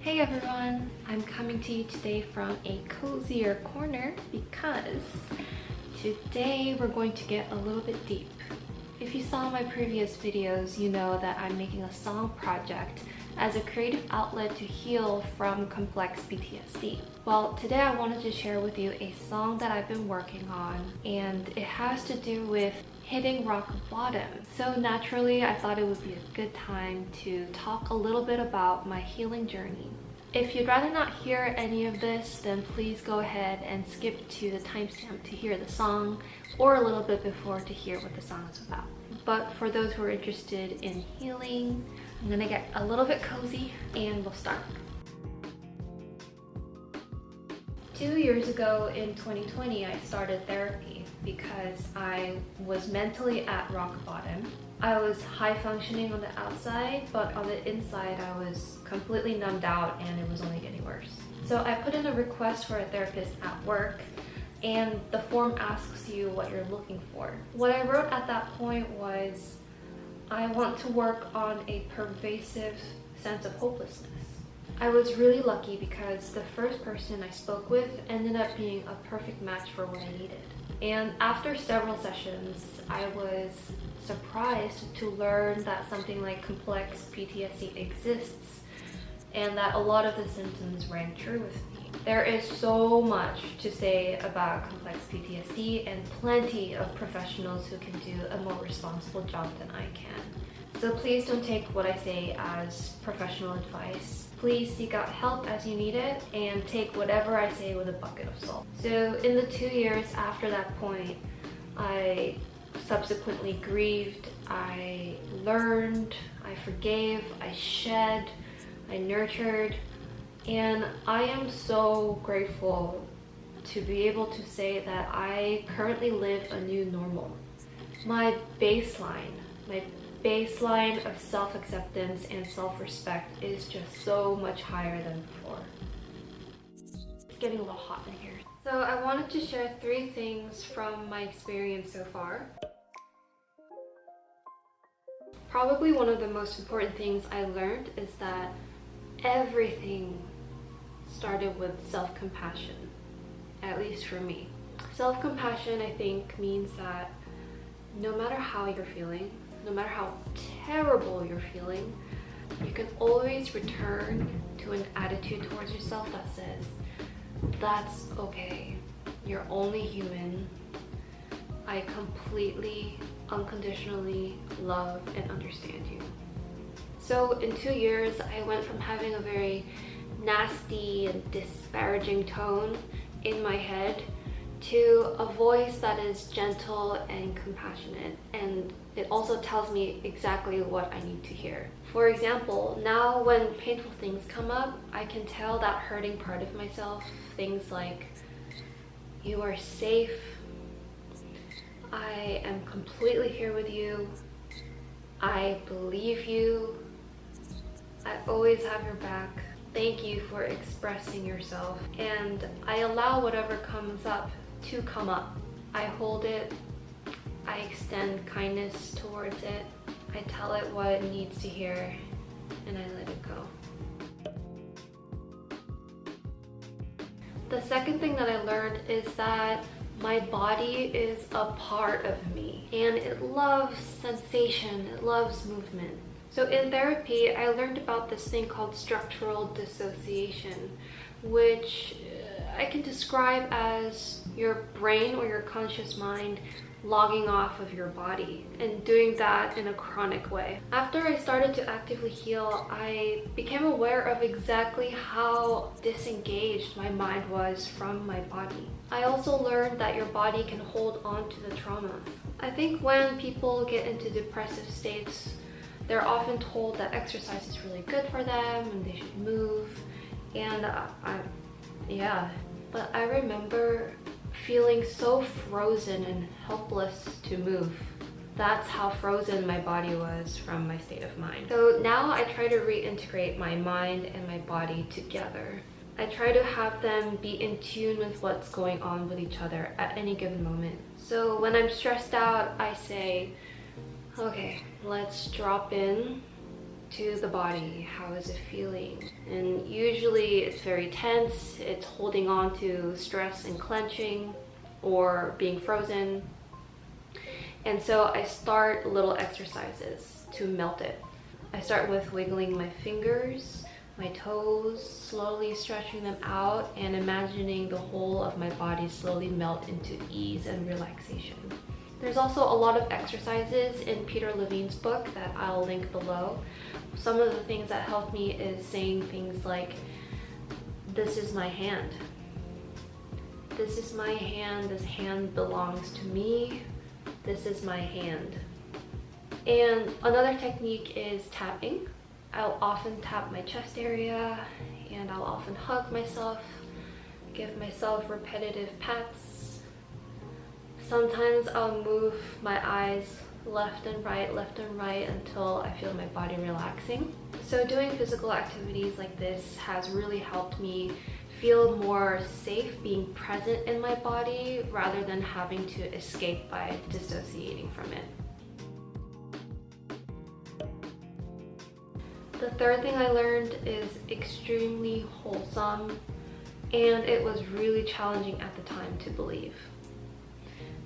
Hey everyone! I'm coming to you today from a cozier corner because today we're going to get a little bit deep. If you saw my previous videos, you know that I'm making a song project as a creative outlet to heal from complex PTSD. Well, today I wanted to share with you a song that I've been working on, and it has to do with hitting rock bottom. So naturally, I thought it would be a good time to talk a little bit about my healing journey. If you'd rather not hear any of this, then please go ahead and skip to the timestamp to hear the song, or a little bit before to hear what the song is about. But for those who are interested in healing, I'm gonna get a little bit cozy and we'll start. 2 years ago in 2020, I started therapy because I was mentally at rock bottom. I was high functioning on the outside, but on the inside I was completely numbed out and it was only getting worse. So I put in a request for a therapist at work, and the form asks you what you're looking for. What I wrote at that point was, I want to work on a pervasive sense of hopelessness. I was really lucky because the first person I spoke with ended up being a perfect match for what I needed. And after several sessions, I was surprised to learn that something like complex PTSD exists and that a lot of the symptoms rang true with me. There is so much to say about complex PTSD and plenty of professionals who can do a more responsible job than I can. So please don't take what I say as professional advice. Please seek out help as you need it and take whatever I say with a bucket of salt. So in the 2 years after that point, I subsequently grieved, I learned, I forgave, I shed, I nurtured, and I am so grateful to be able to say that I currently live a new normal. My baseline of self-acceptance and self-respect is just so much higher than before. It's getting a little hot in here. So I wanted to share 3 things from my experience so far. Probably one of the most important things I learned is that everything started with self-compassion, at least for me. Self-compassion, I think, means that no matter how you're feeling, no matter how terrible you're feeling, you can always return to an attitude towards yourself that says, that's okay, you're only human. I completely, unconditionally love and understand you. So in 2 years, I went from having a very nasty and disparaging tone in my head to a voice that is gentle and compassionate, and it also tells me exactly what I need to hear. For example, now when painful things come up, I can tell that hurting part of myself, things like, you are safe, I am completely here with you, I believe you, I always have your back, thank you for expressing yourself, and I allow whatever comes up to come up. I hold it, I extend kindness towards it, I tell it what it needs to hear, and I let it go. The second thing that I learned is that my body is a part of me, and it loves sensation, it loves movement. So in therapy, I learned about this thing called structural dissociation, which I can describe as your brain or your conscious mind logging off of your body, and doing that in a chronic way. After I started to actively heal, I became aware of exactly how disengaged my mind was from my body. I also learned that your body can hold on to the trauma. I think when people get into depressive states, they're often told that exercise is really good for them and they should move, and yeah. But I remember feeling so frozen and helpless to move. That's how frozen my body was from my state of mind. So now I try to reintegrate my mind and my body together. I try to have them be in tune with what's going on with each other at any given moment. So when I'm stressed out, I say, okay, let's drop in to the body. How is it feeling? And usually it's very tense. It's holding on to stress and clenching or being frozen. And so I start little exercises to melt it. I start with wiggling my fingers, my toes, slowly stretching them out and imagining the whole of my body slowly melt into ease and relaxation. There's also a lot of exercises in Peter Levine's book that I'll link below. Some of the things that help me is saying things like, this is my hand. This is my hand. This hand belongs to me. This is my hand. And another technique is tapping. I'll often tap my chest area and I'll often hug myself, give myself repetitive pats. Sometimes I'll move my eyes left and right until I feel my body relaxing. So doing physical activities like this has really helped me feel more safe being present in my body rather than having to escape by dissociating from it. The third thing I learned is extremely wholesome, and it was really challenging at the time to believe.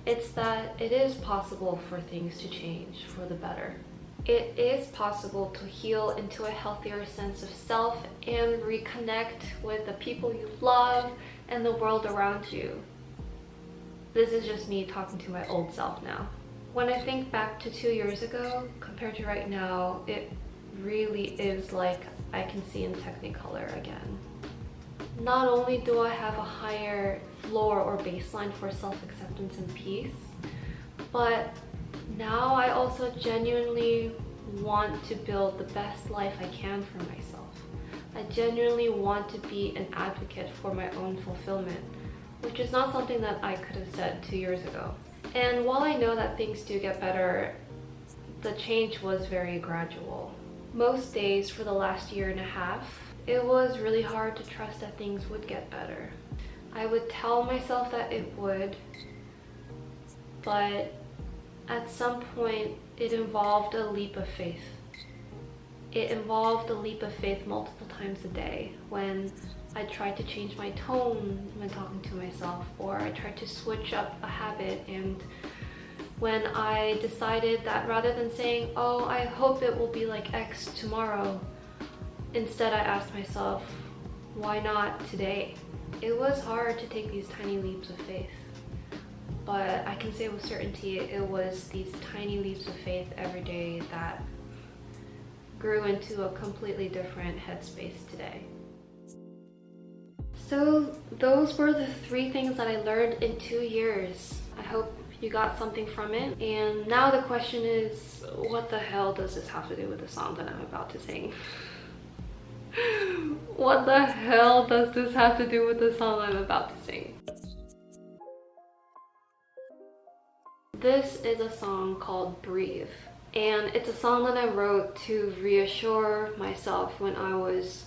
It's that it is possible for things to change for the better. It is possible to heal into a healthier sense of self and reconnect with the people you love and the world around you. This is just me talking to my old self now. When I think back to 2 years ago compared to right now, it really is like I can see in Technicolor again. Not only do I have a higher floor or baseline for self-acceptance and peace, but now I also genuinely want to build the best life I can for myself. I genuinely want to be an advocate for my own fulfillment, which is not something that I could have said 2 years ago. And while I know that things do get better, the change was very gradual. Most days for the last year and a half, it was really hard to trust that things would get better. I would tell myself that it would, but at some point it involved a leap of faith. It involved a leap of faith multiple times a day when I tried to change my tone when talking to myself, or I tried to switch up a habit, and when I decided that rather than saying, oh, I hope it will be like X tomorrow, instead I asked myself, why not today? It was hard to take these tiny leaps of faith, but I can say with certainty it was these tiny leaps of faith every day that grew into a completely different headspace today. So those were the 3 things that I learned in 2 years. I hope you got something from it. And now the question is, what the hell does this have to do with the song that I'm about to sing? What the hell does this have to do with the song I'm about to sing? This is a song called Breathe, and it's a song that I wrote to reassure myself when I was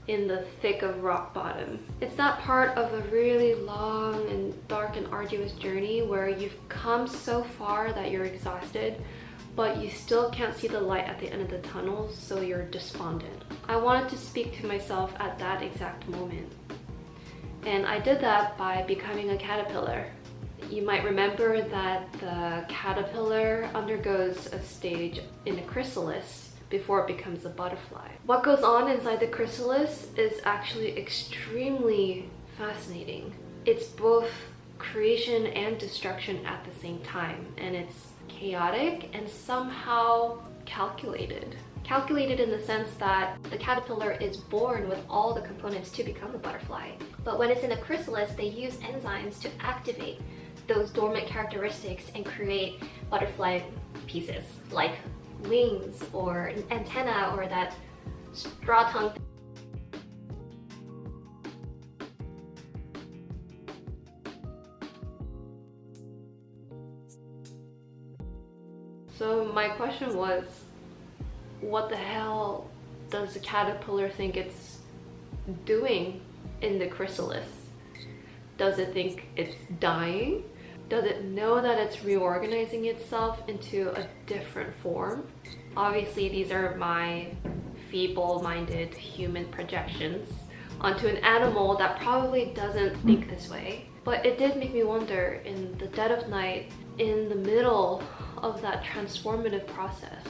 in the thick of rock bottom. It's that part of a really long and dark and arduous journey where you've come so far that you're exhausted, but you still can't see the light at the end of the tunnel, so you're despondent. I wanted to speak to myself at that exact moment. And I did that by becoming a caterpillar. You might remember that the caterpillar undergoes a stage in a chrysalis before it becomes a butterfly. What goes on inside the chrysalis is actually extremely fascinating. It's both creation and destruction at the same time, and it's chaotic and somehow calculated. Calculated in the sense that the caterpillar is born with all the components to become a butterfly. But when it's in a chrysalis, they use enzymes to activate those dormant characteristics and create butterfly pieces, like wings or an antenna or that straw tongue. So my question was, what the hell does the caterpillar think it's doing in the chrysalis? Does it think it's dying? Does it know that it's reorganizing itself into a different form? Obviously, these are my feeble-minded human projections onto an animal that probably doesn't think this way. But it did make me wonder, in the dead of night, in the middle of that transformative process,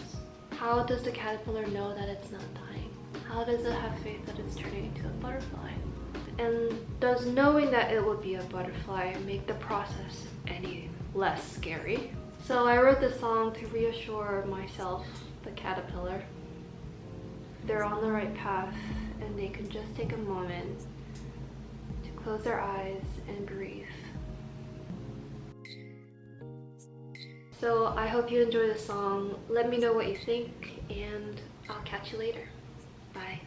how does the caterpillar know that it's not dying? How does it have faith that it's turning into a butterfly? And does knowing that it would be a butterfly make the process any less scary? So I wrote this song to reassure myself, the caterpillar, they're on the right path and they can just take a moment to close their eyes and breathe. So I hope you enjoy the song. Let me know what you think and I'll catch you later. Bye.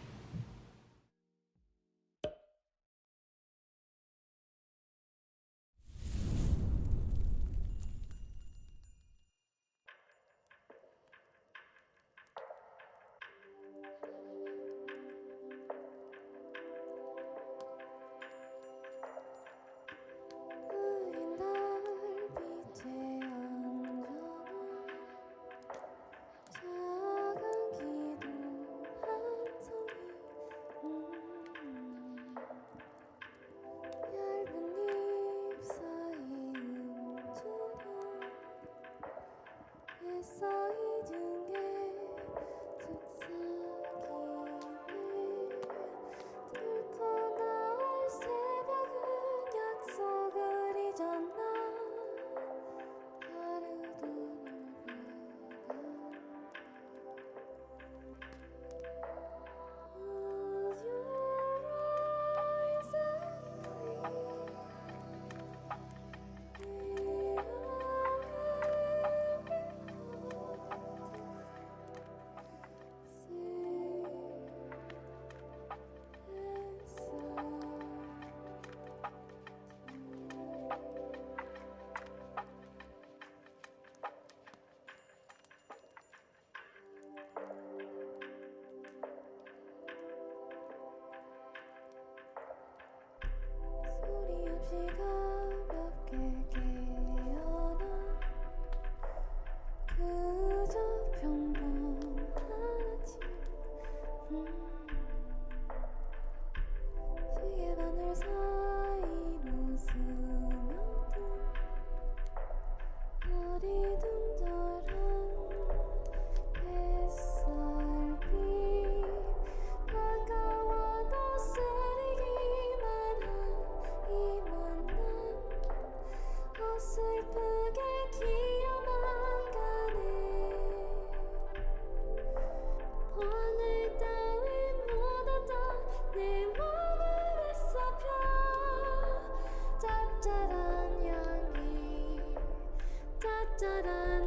짭짤한